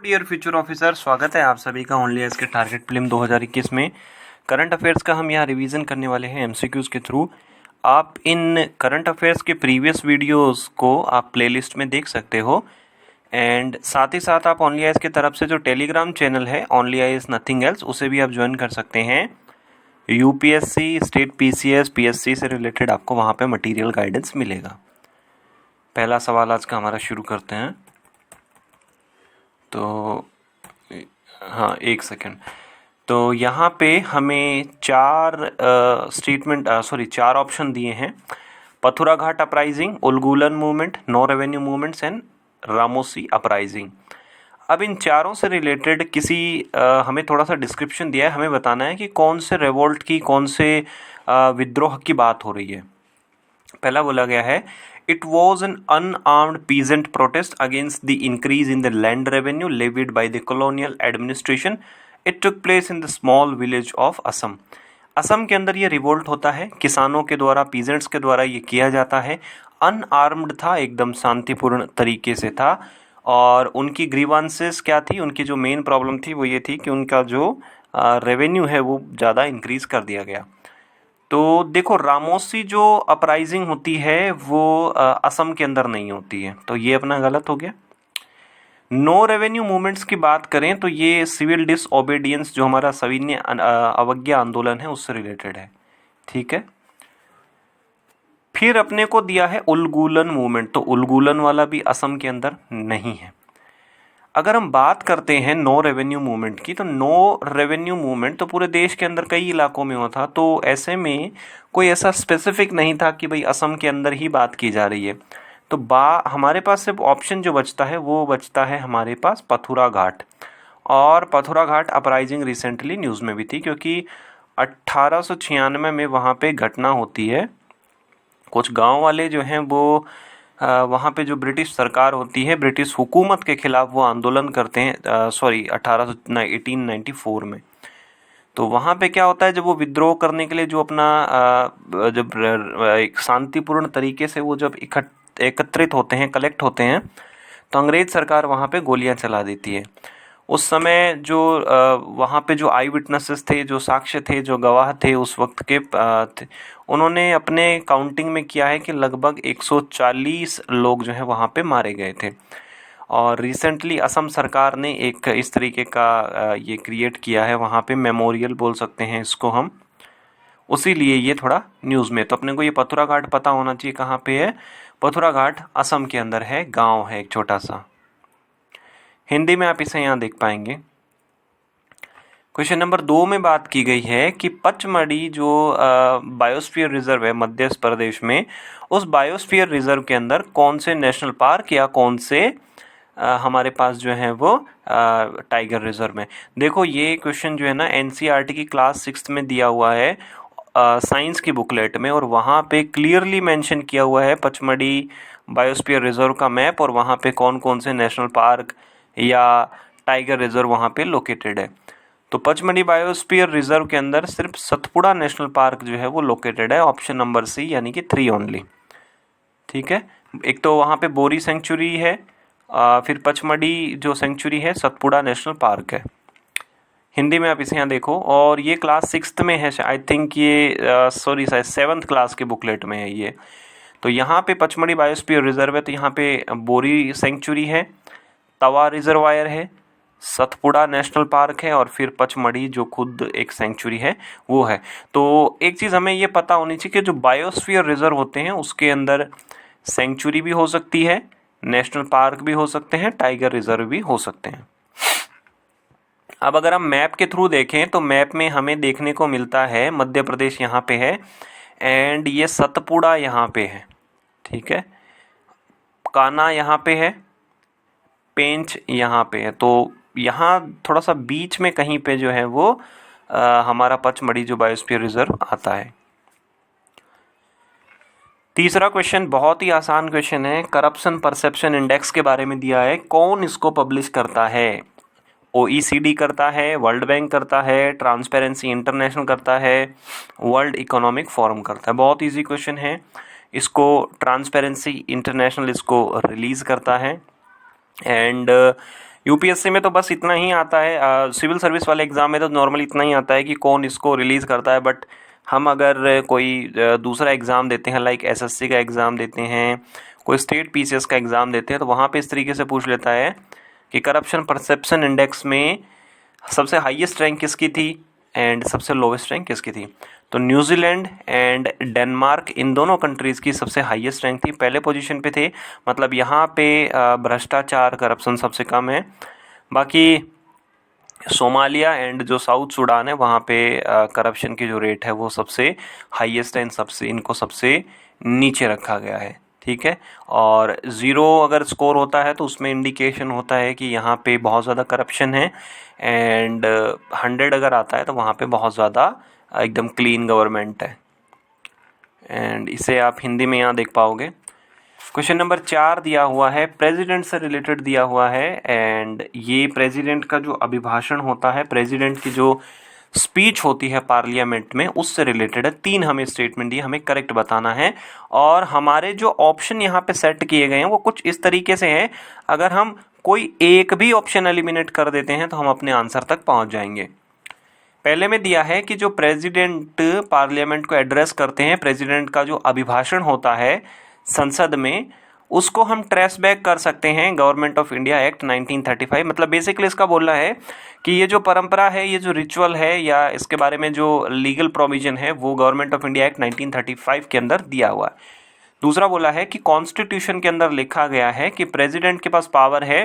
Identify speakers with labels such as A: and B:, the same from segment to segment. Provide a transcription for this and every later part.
A: Dear future officer, स्वागत है आप सभी का ओनली एज के टारगेट प्रीलिम 2021 में। करंट अफेयर्स का हम यहाँ रिवीजन करने वाले हैं एमसीक्यूज के थ्रू। आप इन करंट अफेयर्स के प्रीवियस वीडियोस को आप प्लेलिस्ट में देख सकते हो एंड साथ ही साथ आप ओनली एज की तरफ से जो टेलीग्राम चैनल है ओनली एज नथिंग एल्स, उसे भी आप ज्वाइन कर सकते हैं। यूपीएससी, स्टेट पीसीएस, पीएससी से रिलेटेड आपको वहाँ पे मटेरियल गाइडेंस मिलेगा। पहला सवाल आज का हमारा शुरू करते हैं। तो हाँ, एक सेकेंड। तो यहाँ पे हमें चार ऑप्शन दिए हैं: Pathura Ghat uprising, Ulgulan movement, no revenue movements and Ramosi uprising. अब इन चारों से रिलेटेड हमें थोड़ा सा डिस्क्रिप्शन दिया है। हमें बताना है कि कौन से रेवोल्ट की, कौन से विद्रोह की बात हो रही है। पहला बोला गया है, it was an unarmed peasant protest against the increase in the land revenue levied by the colonial administration. It took place in the small village of Assam. Assam के अंदर ये रिवोल्ट होता है, किसानों के द्वारा, पीजेंट्स के द्वारा ये किया जाता है। अनआर्म्ड था, एकदम शांतिपूर्ण तरीके से था। और उनकी ग्रीवांसेस क्या थी, उनकी जो मेन प्रॉब्लम थी वो ये थी कि उनका जो रेवेन्यू है वो ज़्यादा इंक्रीज़ कर दिया गया। तो देखो, रामोसी जो अपराइजिंग होती है वो असम के अंदर नहीं होती है, तो ये अपना गलत हो गया। नो रेवेन्यू मूवमेंट्स की बात करें तो ये सिविल डिसओबीडियंस, जो हमारा सविनय अवज्ञा आंदोलन है, उससे रिलेटेड है। ठीक है। फिर अपने को दिया है उलगुलन मूवमेंट, तो उलगुलन वाला भी असम के अंदर नहीं है। अगर हम बात करते हैं नो रेवेन्यू मूवमेंट की, तो नो रेवेन्यू मूवमेंट तो पूरे देश के अंदर कई इलाकों में हुआ था। तो ऐसे में कोई ऐसा स्पेसिफिक नहीं था कि भाई असम के अंदर ही बात की जा रही है। तो हमारे पास सिर्फ ऑप्शन जो बचता है वो बचता है हमारे पास पथुरा घाट। और पथुरा घाट अपराइजिंग रिसेंटली न्यूज़ में भी थी, क्योंकि 1896 में वहाँ पे घटना होती है। कुछ गाँव वाले जो हैं वो वहाँ पे जो ब्रिटिश सरकार होती है, ब्रिटिश हुकूमत के खिलाफ वो आंदोलन करते हैं। 1894 में। तो वहाँ पे क्या होता है, जब वो विद्रोह करने के लिए जो अपना जब एक शांतिपूर्ण तरीके से वो जब एकत्रित होते हैं, कलेक्ट होते हैं, तो अंग्रेज सरकार वहाँ पे गोलियाँ चला देती है। उस समय जो वहाँ पे जो आई विटनेसेस थे, जो साक्ष्य थे, जो गवाह थे उस वक्त के, उन्होंने अपने काउंटिंग में किया है कि लगभग 140 लोग जो है वहाँ पे मारे गए थे। और रिसेंटली असम सरकार ने एक इस तरीके का ये क्रिएट किया है, वहाँ पे मेमोरियल बोल सकते हैं इसको हम, उसी लिए ये थोड़ा न्यूज़ में। तो अपने को ये पथुरा घाट पता होना चाहिए कहाँ पे है। पथुरा घाट असम के अंदर है, गाँव है एक छोटा सा। हिंदी में आप इसे यहाँ देख पाएंगे। क्वेश्चन नंबर 2 में बात की गई है कि पचमढ़ी जो बायोस्फीयर रिजर्व है मध्य प्रदेश में, उस बायोस्फीयर रिजर्व के अंदर कौन से नेशनल पार्क या कौन से हमारे पास जो है वो टाइगर रिजर्व में। देखो, ये क्वेश्चन जो है ना एनसीईआरटी की क्लास 6 में दिया हुआ है साइंस की बुकलेट में, और वहाँ पे क्लियरली मेंशन किया हुआ है पचमढ़ी बायोस्फीयर रिजर्व का मैप, और वहाँ पे कौन कौन से नेशनल पार्क या टाइगर रिजर्व वहाँ पे लोकेटेड है। तो पचमढ़ी बायोस्फीयर रिजर्व के अंदर सिर्फ सतपुड़ा नेशनल पार्क जो है वो लोकेटेड है, ऑप्शन नंबर सी, यानी कि 3 ओनली। ठीक है। एक तो वहाँ पे बोरी सेंचुरी है, फिर पचमढ़ी जो सेंचुरी है, सतपुड़ा नेशनल पार्क है। हिंदी में आप इसे यहाँ देखो, और ये क्लास 6 में है, आई थिंक ये शायद 7th क्लास के बुकलेट में है ये। तो यहाँ पे पचमढ़ी बायोस्फीयर रिजर्व है, तो यहाँ पे बोरी सेंचुरी है, तवा रिजर्वायर है, सतपुड़ा नेशनल पार्क है, और फिर पचमढ़ी जो खुद एक सेंचुरी है वो है। तो एक चीज़ हमें ये पता होनी चाहिए कि जो बायोस्फीयर रिजर्व होते हैं उसके अंदर सेंचुरी भी हो सकती है, नेशनल पार्क भी हो सकते हैं, टाइगर रिजर्व भी हो सकते हैं। अब अगर हम मैप के थ्रू देखें तो मैप में हमें देखने को मिलता है मध्य प्रदेश यहाँ पे है, एंड ये सतपुड़ा यहाँ पे है। ठीक है। कान्हा यहाँ पे है, पेंच यहाँ पे है। तो यहाँ थोड़ा सा बीच में कहीं पे जो है वो हमारा पचमढ़ी जो बायोस्फीयर रिजर्व आता है। तीसरा क्वेश्चन बहुत ही आसान क्वेश्चन है, करप्शन परसेप्शन इंडेक्स के बारे में दिया है। कौन इसको पब्लिश करता है? OECD करता है, वर्ल्ड बैंक करता है, ट्रांसपेरेंसी इंटरनेशनल करता है, वर्ल्ड इकोनॉमिक फोरम करता है। बहुत इजी क्वेश्चन है। इसको ट्रांसपेरेंसी इंटरनेशनल इसको रिलीज़ करता है, एंड यूपीएससी में तो बस इतना ही आता है, सिविल सर्विस वाले एग्ज़ाम में तो नॉर्मली इतना ही आता है कि कौन इसको रिलीज़ करता है। बट हम अगर कोई दूसरा एग्ज़ाम देते हैं, लाइक एसएससी का एग्ज़ाम देते हैं, कोई स्टेट पीसीएस का एग्ज़ाम देते हैं, तो वहाँ पे इस तरीके से पूछ लेता है कि करप्शन परसेप्शन इंडेक्स में सबसे हाईएस्ट रैंक किसकी थी एंड सबसे लोवेस्ट रैंक किसकी थी। तो न्यूजीलैंड एंड डेनमार्क, इन दोनों कंट्रीज़ की सबसे हाईएस्ट रैंक थी, पहले पोजीशन पे थे। मतलब यहाँ पे भ्रष्टाचार करप्शन सबसे कम है। बाकी सोमालिया एंड जो साउथ सूडान है वहाँ पे करप्शन की जो रेट है वो सबसे हाईएस्ट है, इनको सबसे नीचे रखा गया है। ठीक है, और 0 अगर स्कोर होता है तो उसमें इंडिकेशन होता है कि यहाँ पे बहुत ज़्यादा करप्शन है, एंड 100 अगर आता है तो वहाँ पे बहुत ज़्यादा एकदम क्लीन गवर्नमेंट है। एंड इसे आप हिंदी में यहाँ देख पाओगे। क्वेश्चन नंबर 4 दिया हुआ है, प्रेसिडेंट से रिलेटेड दिया हुआ है, एंड ये प्रेसिडेंट का जो अभिभाषण होता है, प्रेसिडेंट की जो स्पीच होती है पार्लियामेंट में, उससे रिलेटेड है। 3 हमें स्टेटमेंट दिए, हमें करेक्ट बताना है। और हमारे जो ऑप्शन यहाँ पे सेट किए गए हैं वो कुछ इस तरीके से हैं, अगर हम कोई एक भी ऑप्शन एलिमिनेट कर देते हैं तो हम अपने आंसर तक पहुँच जाएंगे। पहले में दिया है कि जो प्रेसिडेंट पार्लियामेंट को एड्रेस करते हैं, प्रेसिडेंट का जो अभिभाषण होता है संसद में, उसको हम ट्रेस बैक कर सकते हैं गवर्नमेंट ऑफ इंडिया एक्ट 1935। मतलब बेसिकली इसका बोलना है कि ये जो परंपरा है, ये जो रिचुअल है, या इसके बारे में जो लीगल प्रोविजन है, वो गवर्नमेंट ऑफ इंडिया एक्ट 1935 के अंदर दिया हुआ है। दूसरा बोला है कि कॉन्स्टिट्यूशन के अंदर लिखा गया है कि प्रेसिडेंट के पास पावर है,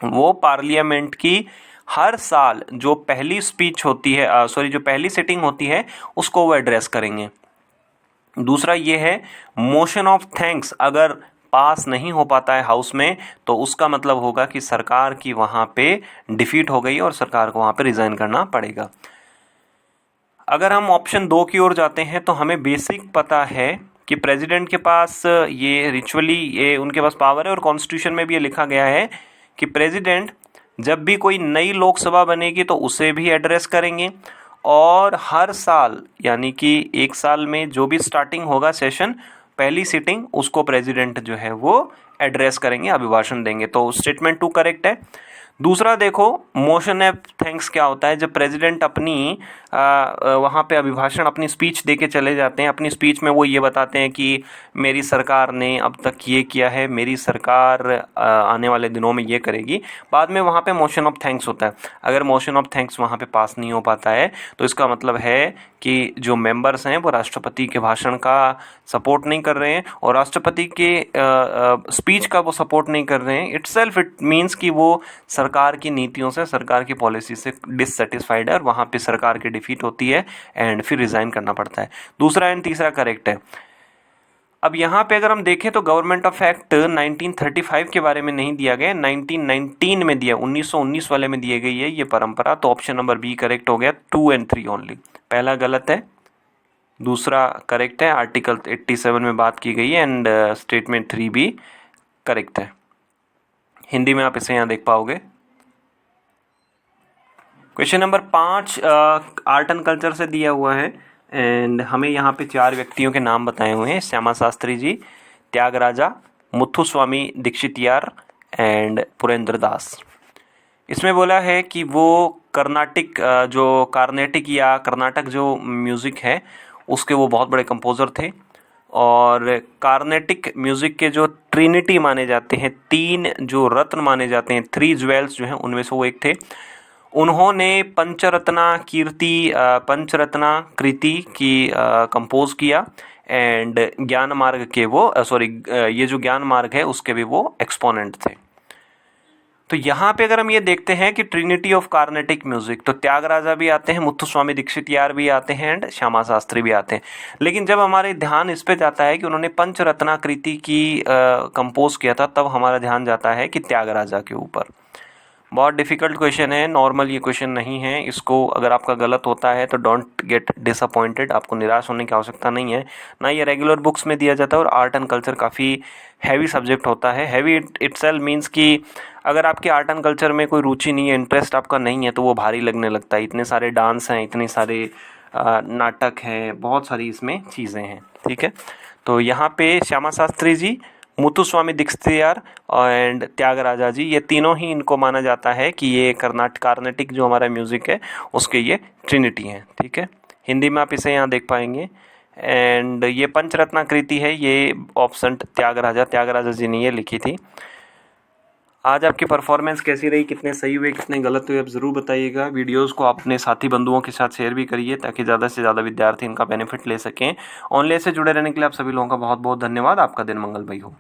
A: वो पार्लियामेंट की हर साल जो पहली स्पीच होती है, जो पहली सिटिंग होती है, उसको वो एड्रेस करेंगे। दूसरा ये है, मोशन ऑफ थैंक्स अगर पास नहीं हो पाता है हाउस में तो उसका मतलब होगा कि सरकार की वहाँ पे डिफीट हो गई और सरकार को वहाँ पे रिज़ाइन करना पड़ेगा। अगर हम ऑप्शन 2 की ओर जाते हैं तो हमें बेसिक पता है कि प्रेसिडेंट के पास ये रिचुअली ये उनके पास पावर है, और कॉन्स्टिट्यूशन में भी ये लिखा गया है कि प्रेसिडेंट जब भी कोई नई लोकसभा बनेगी तो उसे भी एड्रेस करेंगे, और हर साल यानी कि 1 साल में जो भी स्टार्टिंग होगा सेशन, पहली सिटिंग, उसको प्रेसिडेंट जो है वो एड्रेस करेंगे, अभिभाषण देंगे। तो स्टेटमेंट 2 करेक्ट है। दूसरा देखो, मोशन ऑफ थैंक्स क्या होता है, जब प्रेसिडेंट अपनी वहाँ पे अभिभाषण अपनी स्पीच दे के चले जाते हैं, अपनी स्पीच में वो ये बताते हैं कि मेरी सरकार ने अब तक ये किया है, मेरी सरकार आने वाले दिनों में ये करेगी, बाद में वहाँ पे मोशन ऑफ थैंक्स होता है। अगर मोशन ऑफ थैंक्स वहाँ पे पास नहीं हो पाता है तो इसका मतलब है कि जो मेंबर्स हैं वो राष्ट्रपति के भाषण का सपोर्ट नहीं कर रहे हैं और राष्ट्रपति के स्पीच का वो सपोर्ट नहीं कर रहे हैं। इट मीन्स कि वो सरकार की नीतियों से, सरकार की पॉलिसी से डिससेटिस्फाइड है और वहाँ पे सरकार की डिफीट होती है एंड फिर रिज़ाइन करना पड़ता है। दूसरा एंड तीसरा करेक्ट है। अब यहाँ पे अगर हम देखें तो गवर्नमेंट ऑफ एक्ट 1935 के बारे में नहीं दिया गया, 1919 में दिया, 1919 वाले में दिए गई है ये परंपरा। तो ऑप्शन नंबर बी करेक्ट हो गया, 2 और 3 ओनली। पहला गलत है, दूसरा करेक्ट है, आर्टिकल 87 में बात की गई है, एंड स्टेटमेंट 3 भी करेक्ट है। हिंदी में आप इसे यहाँ देख पाओगे। Question number 5 art and culture से दिया हुआ है, एंड हमें यहाँ पे 4 व्यक्तियों के नाम बताए हुए हैं, श्यामा शास्त्री जी, त्यागराजा, मुथुस्वामी दीक्षितियार एंड पुरेंद्र दास। इसमें बोला है कि वो कार्नेटिक या कर्नाटक जो म्यूज़िक है उसके वो बहुत बड़े कंपोज़र थे, और कार्नेटिक म्यूज़िक के जो ट्रिनिटी माने जाते हैं, 3 जो रत्न माने जाते हैं, 3 ज्वेल्स जो हैं, उनमें से वो एक थे। उन्होंने पंचरत्ना कृति की कंपोज किया, एंड ज्ञान मार्ग के वो ये जो ज्ञान मार्ग है उसके भी वो एक्सपोनेंट थे। तो यहाँ पे अगर हम ये देखते हैं कि ट्रिनिटी ऑफ कार्नेटिक म्यूजिक, तो त्यागराजा भी आते हैं, मुथुस्वामी दीक्षितियार भी आते हैं एंड श्यामा शास्त्री भी आते हैं। लेकिन जब हमारे ध्यान इस पे जाता है कि उन्होंने पंचरत्ना कृति की कंपोज किया था, तब हमारा ध्यान जाता है कि त्यागराजा के ऊपर। बहुत डिफ़िकल्ट क्वेश्चन है, नॉर्मल ये क्वेश्चन नहीं है। इसको अगर आपका गलत होता है तो डोंट गेट डिसअपॉइंटेड, आपको निराश होने की आवश्यकता नहीं है। ना ये रेगुलर बुक्स में दिया जाता है, और आर्ट एंड कल्चर काफ़ी हैवी सब्जेक्ट होता है। हैवी इटसेल्फ मीन्स कि अगर आपके आर्ट एंड कल्चर में कोई रुचि नहीं है, इंटरेस्ट आपका नहीं है, तो वो भारी लगने लगता है। इतने सारे डांस हैं, इतने सारे नाटक हैं, बहुत सारी इसमें चीज़ें हैं। ठीक है, तो यहाँ पे श्यामा शास्त्री जी, मुथुस्वामी दीक्षितार एंड त्यागराजा जी, ये तीनों ही इनको माना जाता है कि ये कार्नेटिक जो हमारा म्यूज़िक है उसके ये ट्रिनिटी हैं। ठीक है, हिंदी में आप इसे यहाँ देख पाएंगे। एंड ये पंचरत्ना कृति है, ये ऑप्शन त्यागराजा जी ने ये लिखी थी। आज आपकी परफॉर्मेंस कैसी रही, कितने सही हुए कितने गलत हुए, आप ज़रूर बताइएगा। वीडियोस को अपने साथी बंधुओं के साथ शेयर भी करिए ताकि ज़्यादा से ज़्यादा विद्यार्थी इनका बेनिफिट ले सकें। ऑनलाइन से जुड़े रहने के लिए आप सभी लोगों का बहुत बहुत धन्यवाद। आपका दिन मंगलमय हो।